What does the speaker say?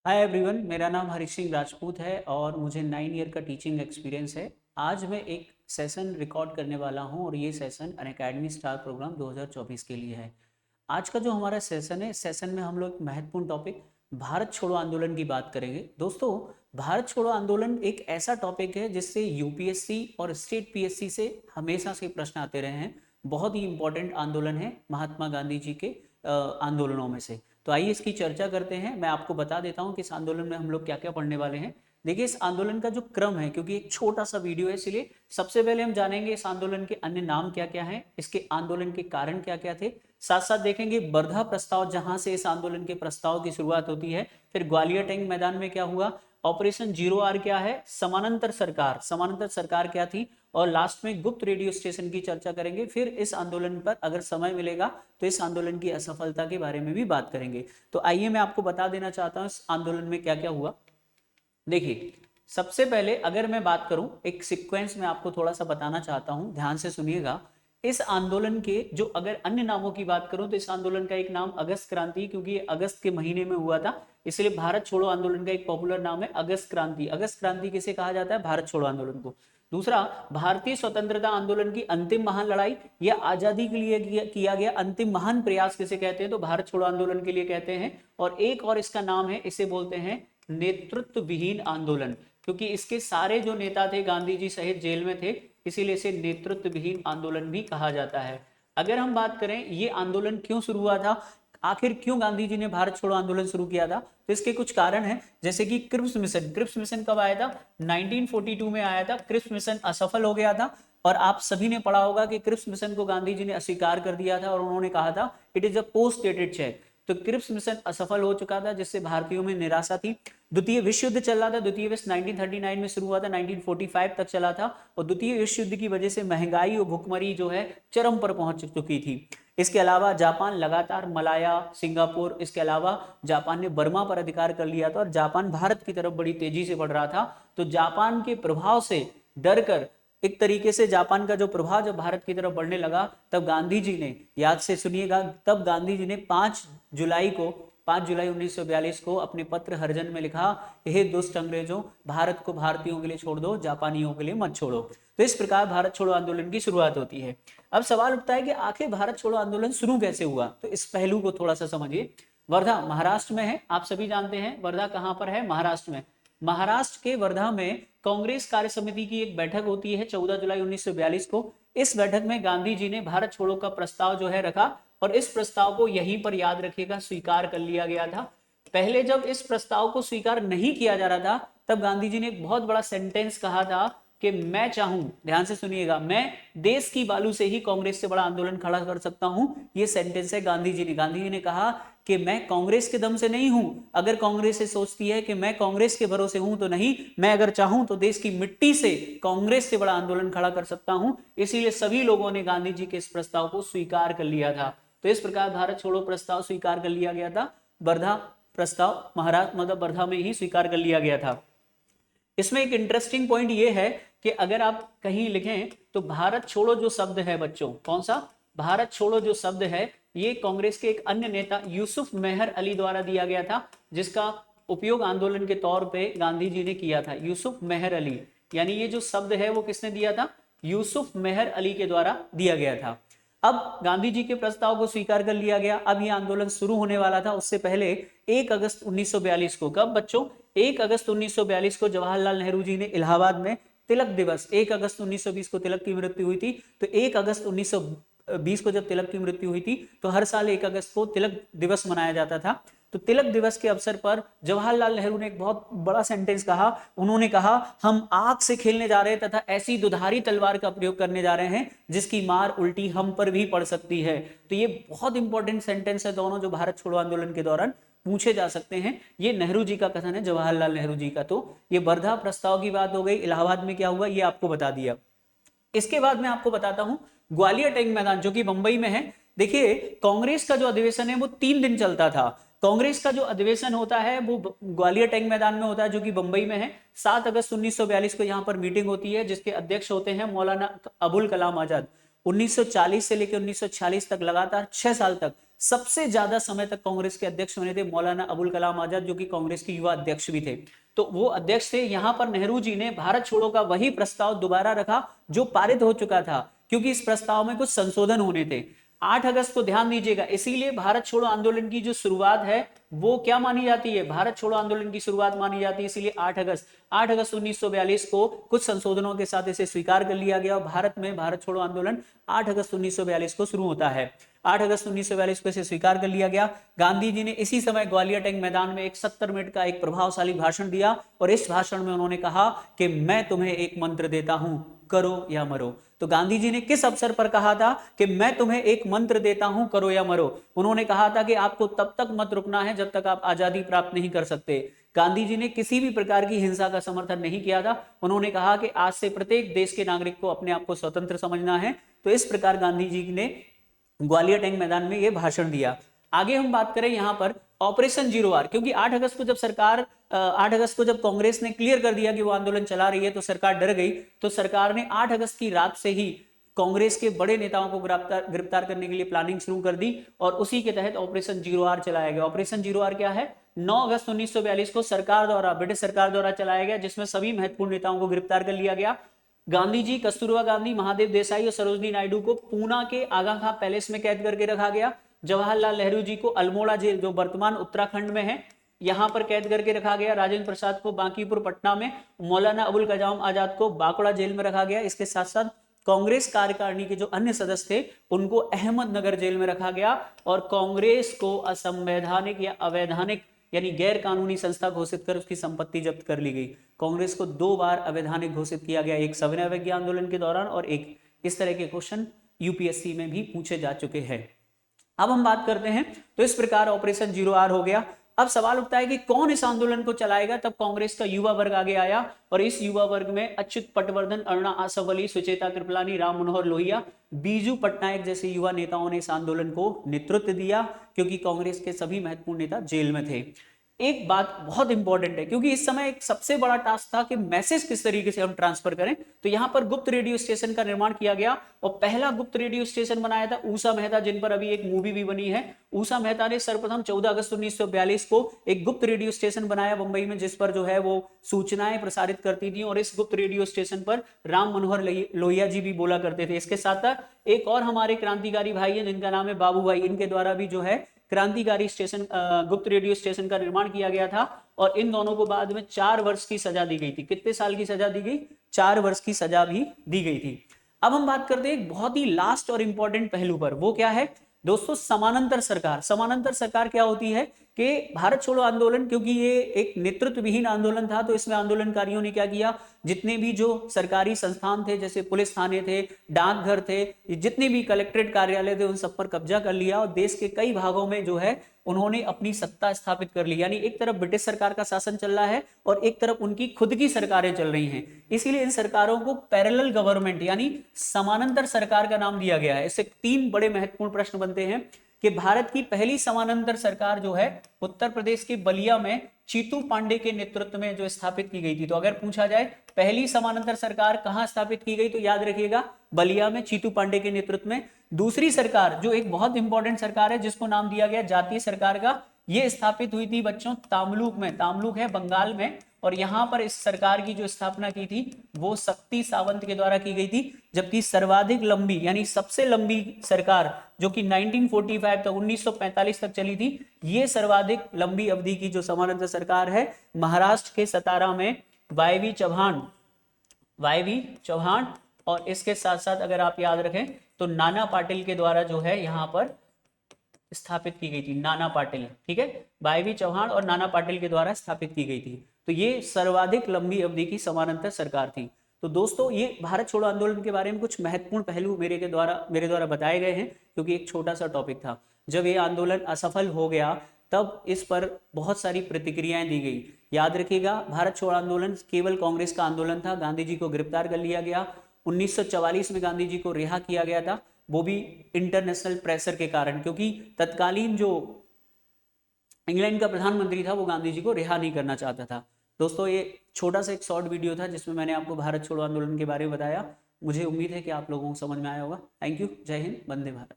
Hi everyone, मेरा नाम हरीश सिंह राजपूत है और मुझे 9 ईयर का टीचिंग एक्सपीरियंस है। आज मैं एक सेशन रिकॉर्ड करने वाला हूं और ये सेशन अनअकैडमी स्टार प्रोग्राम 2024 के लिए है। आज का जो हमारा सेशन है, इस सेशन में हम लोग एक महत्वपूर्ण टॉपिक भारत छोड़ो आंदोलन की बात करेंगे। दोस्तों, भारत छोड़ो आंदोलन एक ऐसा टॉपिक है जिससे यूपीएससी और स्टेट पीएससी से हमेशा से प्रश्न आते रहे हैं। बहुत ही इंपॉर्टेंट आंदोलन है महात्मा गांधी जी के आंदोलनों में से। तो आइए इसकी चर्चा करते हैं। मैं आपको बता देता हूं कि इस आंदोलन में हम लोग क्या क्या पढ़ने वाले हैं। देखिए, इस आंदोलन का जो क्रम है, क्योंकि एक छोटा सा वीडियो है, इसलिए सबसे पहले हम जानेंगे इस आंदोलन के अन्य नाम क्या क्या हैं, इसके आंदोलन के कारण क्या क्या थे। साथ साथ देखेंगे वर्धा प्रस्ताव, जहां से इस आंदोलन के प्रस्ताव की शुरुआत होती है। फिर ग्वालियर टैंक मैदान में क्या हुआ, ऑपरेशन जीरो आर क्या है, समानांतर सरकार क्या थी, और लास्ट में गुप्त रेडियो स्टेशन की चर्चा करेंगे। फिर इस आंदोलन पर अगर समय मिलेगा तो इस आंदोलन की असफलता के बारे में भी बात करेंगे। तो आइए मैं आपको बता देना चाहता हूं इस आंदोलन में क्या क्या हुआ। देखिए, सबसे पहले अगर मैं बात करूं, एक सीक्वेंस में आपको थोड़ा सा बताना चाहता हूं, ध्यान से सुनिएगा। इस आंदोलन के जो अगर अन्य नामों की बात करूं तो इस आंदोलन का एक नाम अगस्त क्रांति, क्योंकि ये अगस्त के महीने में हुआ था, इसलिए भारत छोड़ो आंदोलन का एक पॉपुलर नाम है अगस्त क्रांति। अगस्त क्रांति किसे कहा जाता है? भारत छोड़ो आंदोलन को। दूसरा, भारतीय स्वतंत्रता आंदोलन की अंतिम महान लड़ाई या आजादी के लिए किया गया अंतिम महान प्रयास किसे कहते हैं? तो भारत छोड़ो आंदोलन के लिए कहते हैं। और एक और इसका नाम है, इसे बोलते हैं नेतृत्व विहीन आंदोलन, क्योंकि इसके सारे जो नेता थे गांधी जी सहित जेल में थे, इसीलिए इसे नेतृत्व विहीन आंदोलन भी कहा जाता है। अगर हम बात करें ये आंदोलन क्यों शुरू हुआ था, आखिर क्यों गांधी जी ने भारत छोड़ो आंदोलन शुरू किया था, तो इसके कुछ कारण हैं। जैसे कि क्रिप्स मिशन कब आया था? 1942 में आया था। क्रिप्स मिशन असफल हो गया था और आप सभी ने पढ़ा होगा कि क्रिप्स मिशन को गांधी जी ने अस्वीकार कर दिया था और उन्होंने कहा था it is a post dated cheque. तो क्रिप्स मिशन असफल हो चुका था, जिससे भारतीयों में निराशा थी। द्वितीय विश्व युद्ध चल रहा था। द्वितीय विश्व 1939 में शुरू हुआ था, 1945 तक चला था। और द्वितीय विश्व युद्ध की वजह से महंगाई और भुखमरी जो है चरम पर पहुंच चुकी थी। इसके अलावा जापान लगातार मलाया, सिंगापुर, इसके अलावा जापान ने बर्मा पर अधिकार कर लिया था और जापान भारत की तरफ बड़ी तेजी से बढ़ रहा था। तो जापान के प्रभाव से डर कर, एक तरीके से जापान का जो प्रभाव जब भारत की तरफ बढ़ने लगा, तब गांधी जी ने, याद से सुनिएगा, तब गांधी जी ने 5 जुलाई 1942 को अपने पत्र हरिजन में लिखा, हे दुष्ट अंग्रेजों, भारत को भारतीयों के लिए छोड़ दो, जापानियों के लिए मत छोड़ो। तो इस प्रकार भारत छोड़ो आंदोलन की शुरुआत होती है। अब सवाल उठता है कि आखिर भारत छोड़ो आंदोलन शुरू कैसे हुआ, तो इस पहलू को थोड़ा सा समझिए। वर्धा महाराष्ट्र में है, आप सभी जानते हैं वर्धा कहां पर है? महाराष्ट्र में। महाराष्ट्र के वर्धा में कांग्रेस कार्य समिति की एक बैठक होती है 14 जुलाई 1942 को। इस बैठक में गांधी जी ने भारत छोड़ो का प्रस्ताव जो है रखा और इस प्रस्ताव को यहीं पर, याद रखिएगा, स्वीकार कर लिया गया था। पहले जब इस प्रस्ताव को स्वीकार नहीं किया जा रहा था, तब गांधी जी ने एक बहुत बड़ा सेंटेंस कहा था कि मैं चाहूं, ध्यान से सुनिएगा, मैं देश की बालू से ही कांग्रेस से बड़ा आंदोलन खड़ा कर सकता हूं। ये सेंटेंस है गांधी जी ने कहा कि मैं कांग्रेस के दम से नहीं हूं। अगर कांग्रेस से सोचती है कि मैं कांग्रेस के भरोसे हूं, तो नहीं, मैं अगर चाहूं तो देश की मिट्टी से कांग्रेस से बड़ा आंदोलन खड़ा कर सकता हूं। इसीलिए सभी लोगों ने गांधी जी के इस प्रस्ताव को स्वीकार कर लिया था। तो इस प्रकार भारत छोड़ो प्रस्ताव स्वीकार कर लिया गया था। वर्धा प्रस्ताव महाराष्ट्र, मतलब वर्धा में ही स्वीकार कर लिया गया था। इसमें एक इंटरेस्टिंग पॉइंट ये है कि अगर आप कहीं लिखें तो भारत छोड़ो जो शब्द है बच्चों, कौन सा? भारत छोड़ो जो शब्द है, ये कांग्रेस के एक अन्य नेता यूसुफ मेहर अली द्वारा दिया गया था, जिसका उपयोग आंदोलन के तौर पे गांधी जी ने किया था। यूसुफ मेहर अली, यानी ये जो शब्द है वो किसने दिया था? यूसुफ मेहर अली के द्वारा दिया गया था। अब गांधी जी के प्रस्ताव को स्वीकार कर लिया गया। अब यह आंदोलन शुरू होने वाला था, उससे पहले 1 अगस्त 1942 को, कब बच्चों? 1 अगस्त 1942 को जवाहरलाल नेहरू जी ने इलाहाबाद में तिलक दिवस, 1 अगस्त 1920 को तिलक की मृत्यु हुई थी, तो 1 अगस्त 1920 को जब तिलक की मृत्यु हुई थी, तो हर साल 1 अगस्त को तिलक दिवस मनाया जाता था। तो तिलक दिवस के अवसर पर जवाहरलाल नेहरू ने एक बहुत बड़ा सेंटेंस कहा। उन्होंने कहा, हम आग से खेलने जा रहे हैं तथा ऐसी दुधारी तलवार का प्रयोग करने जा रहे हैं जिसकी मार उल्टी हम पर भी पड़ सकती है। तो ये बहुत इंपॉर्टेंट सेंटेंस है दोनों, जो भारत छोड़ो आंदोलन के दौरान पूछे जा सकते हैं। ये नेहरू जी का कथन है, जवाहरलाल नेहरू जी का। तो ये वर्धा प्रस्ताव की बात हो गई। इलाहाबाद में क्या हुआ ये आपको बता दिया। इसके बाद मैं आपको बताता हूं ग्वालियर टैंक मैदान, जो कि बंबई में है। देखिए, कांग्रेस का जो अधिवेशन है वो 3 दिन चलता था। कांग्रेस का जो अधिवेशन होता है वो ग्वालियर टैंक मैदान में होता है, जो कि बंबई में है। 7 अगस्त 1942 को यहां पर मीटिंग होती है, जिसके अध्यक्ष होते हैं मौलाना अबुल कलाम आजाद। 1940 से लेकर 1946 तक, लगातार 6 साल तक सबसे ज्यादा समय तक कांग्रेस के अध्यक्ष बने थे मौलाना अबुल कलाम आजाद, जो कि कांग्रेस के युवा अध्यक्ष भी थे। तो वो अध्यक्ष थे। यहां पर नेहरू जी ने भारत छोड़ो का वही प्रस्ताव दोबारा रखा जो पारित हो चुका था, क्योंकि इस प्रस्ताव में कुछ संशोधन होने थे। 8 अगस्त को ध्यान दीजिएगा, इसीलिए भारत छोड़ो आंदोलन की जो शुरुआत है वो क्या मानी जाती है, भारत छोड़ो आंदोलन की शुरुआत मानी जाती है, इसीलिए 8 अगस्त 1942 को कुछ संशोधनों के साथ इसे स्वीकार कर लिया गया और भारत में भारत छोड़ो आंदोलन 8 अगस्त 1942 को शुरू होता है। 8 अगस्त 1942 को इसे स्वीकार कर लिया गया। गांधी जी ने इसी समय ग्वालियर टैंक मैदान में एक 70 मिनट का एक प्रभावशाली भाषण दिया और इस भाषण में उन्होंने कहा कि मैं तुम्हें एक मंत्र देता हूं, करो या मरो। तो गांधी जी ने किस अवसर पर कहा था कि मैं तुम्हें एक मंत्र देता हूं, करो या मरो? उन्होंने कहा था कि आपको तब तक मत रुकना है जब तक आप आजादी प्राप्त नहीं कर सकते। गांधी जी ने किसी भी प्रकार की हिंसा का समर्थन नहीं किया था। उन्होंने कहा कि आज से प्रत्येक देश के नागरिक को अपने आप को स्वतंत्र समझना है। तो इस प्रकार गांधी जी ने ग्वालियर टैंक मैदान में यह भाषण दिया। आगे हम बात करें यहां पर ऑपरेशन जीरो आर, क्योंकि 8 अगस्त को जब सरकार 8 अगस्त को जब कांग्रेस ने क्लियर कर दिया कि वो आंदोलन चला रही है तो सरकार डर गई। तो सरकार ने 8 अगस्त की रात से ही कांग्रेस के बड़े नेताओं को गिरफ्तार करने के लिए प्लानिंग शुरू कर दी और उसी के तहत ऑपरेशन जीरो आर चलाया गया। ऑपरेशन जीरो आर क्या है? 9 अगस्त 1942 को सरकार द्वारा, ब्रिटिश सरकार द्वारा चलाया गया, जिसमें सभी महत्वपूर्ण नेताओं को गिरफ्तार कर लिया गया। गांधी जी, कस्तूरबा गांधी, महादेव देसाई और सरोजनी नायडू को पूना के आगा खां पैलेस में कैद करके रखा गया। जवाहरलाल नेहरू जी को अल्मोड़ा जेल, जो वर्तमान उत्तराखंड में है, यहां पर कैद करके रखा गया। राजेंद्र प्रसाद को बांकीपुर पटना में, मौलाना अबुल कलाम आजाद को बांकुड़ा जेल में रखा गया। इसके साथ साथ कांग्रेस कार्यकारिणी के जो अन्य सदस्य थे उनको अहमदनगर जेल में रखा गया और कांग्रेस को असंवैधानिक या अवैधानिक यानी गैर कानूनी संस्था घोषित कर उसकी संपत्ति जब्त कर ली गई। कांग्रेस को 2 बार अवैधानिक घोषित किया गया, एक सविनय अवज्ञा आंदोलन के दौरान और एक इस तरह के क्वेश्चन यूपीएससी में भी पूछे जा चुके हैं। अब हम बात करते हैं, तो इस प्रकार ऑपरेशन जीरो आर हो गया। अब सवाल उठता है कि कौन इस आंदोलन को चलाएगा? तब कांग्रेस का युवा वर्ग आगे आया और इस युवा वर्ग में अच्युत पटवर्धन, अरुणा आसवली, सुचेता कृपलानी, राम मनोहर लोहिया, बीजू पटनायक जैसे युवा नेताओं ने इस आंदोलन को नेतृत्व दिया, क्योंकि कांग्रेस के सभी महत्वपूर्ण नेता जेल में थे। एक बात बहुत इंपॉर्टेंट है, क्योंकि इस समय एक सबसे बड़ा टास्क था कि मैसेज किस तरीके से हम ट्रांसफर करें। तो यहां पर गुप्त रेडियो स्टेशन का निर्माण किया गया और पहला गुप्त रेडियो स्टेशन बनाया था ऊषा मेहता, जिन पर अभी एक मूवी भी बनी है। ऊषा मेहता ने सर्वप्रथम 14 अगस्त 1942 को एक गुप्त रेडियो स्टेशन बनाया मुंबई में, जिस पर जो है वो सूचनाएं प्रसारित करती थी और इस गुप्त रेडियो स्टेशन पर राम मनोहर लोहिया जी भी बोला करते थे। इसके साथ साथ एक और हमारे क्रांतिकारी भाई है जिनका नाम है बाबू भाई, इनके द्वारा भी जो है क्रांतिकारी स्टेशन, गुप्त रेडियो स्टेशन का निर्माण किया गया था और इन दोनों को बाद में 4 वर्ष की सजा दी गई थी। कितने साल की सजा दी गई? 4 वर्ष की सजा भी दी गई थी। अब हम बात करते हैं एक बहुत ही लास्ट और इंपॉर्टेंट पहलू पर, वो क्या है दोस्तों? समानांतर सरकार। समानांतर सरकार क्या होती है कि भारत छोड़ो आंदोलन, क्योंकि ये एक नेतृत्व विहीन आंदोलन था, तो इसमें आंदोलनकारियों ने क्या किया, जितने भी जो सरकारी संस्थान थे, जैसे पुलिस थाने थे, डाकघर थे, जितने भी कलेक्ट्रेट कार्यालय थे, उन सब पर कब्जा कर लिया और देश के कई भागों में जो है उन्होंने अपनी सत्ता स्थापित कर ली। यानी एक तरफ ब्रिटिश सरकार का शासन चल रहा है और एक तरफ उनकी खुद की सरकारें चल रही हैं। इसीलिए इन सरकारों को पैरेलल गवर्नमेंट यानी समानांतर सरकार का नाम दिया गया है। इससे 3 बड़े महत्वपूर्ण प्रश्न बनते हैं कि भारत की पहली समानांतर सरकार जो है उत्तर प्रदेश के बलिया में चीतू पांडे के नेतृत्व में जो स्थापित की गई थी। तो अगर पूछा जाए पहली समानांतर सरकार कहां स्थापित की गई, तो याद रखिएगा बलिया में चीतू पांडे के नेतृत्व में। दूसरी सरकार जो एक बहुत इंपॉर्टेंट सरकार है जिसको नाम दिया गया जातीय सरकार का, ये स्थापित हुई थी बच्चों तामलुक में। तामलुक है बंगाल में और यहां पर इस सरकार की जो स्थापना की थी वो शक्ति सावंत के द्वारा की गई थी। जबकि सर्वाधिक लंबी यानी सबसे लंबी सरकार जो कि 1945 तक 1945 तक चली थी, ये सर्वाधिक लंबी अवधि की जो समानांतर सरकार है महाराष्ट्र के सतारा में वायवी चौहान और इसके साथ साथ अगर आप याद रखें तो नाना पाटिल के द्वारा जो है यहां पर स्थापित की गई थी। नाना पाटिल, ठीक है, वायवी चौहान और नाना पाटिल के द्वारा स्थापित की गई थी। तो ये सर्वाधिक लंबी अवधि की समानांतर सरकार थी। तो दोस्तों ये भारत छोड़ो आंदोलन के बारे में कुछ महत्वपूर्ण पहलू मेरे द्वारा बताए गए हैं, क्योंकि एक छोटा सा टॉपिक था। जब ये आंदोलन असफल हो गया तब इस पर बहुत सारी प्रतिक्रियाएं दी गई। याद रखिएगा भारत छोड़ो आंदोलन केवल कांग्रेस का आंदोलन था। गांधी जी को गिरफ्तार कर लिया गया। 1944 में गांधी जी को रिहा किया गया था, वो भी इंटरनेशनल प्रेशर के कारण, क्योंकि तत्कालीन जो इंग्लैंड का प्रधानमंत्री था वो गांधी जी को रिहा नहीं करना चाहता था। दोस्तों ये छोटा सा एक शॉर्ट वीडियो था जिसमें मैंने आपको भारत छोड़ो आंदोलन के बारे में बताया। मुझे उम्मीद है कि आप लोगों को समझ में आया होगा। Thank you. जय हिंद। वंदे भारत।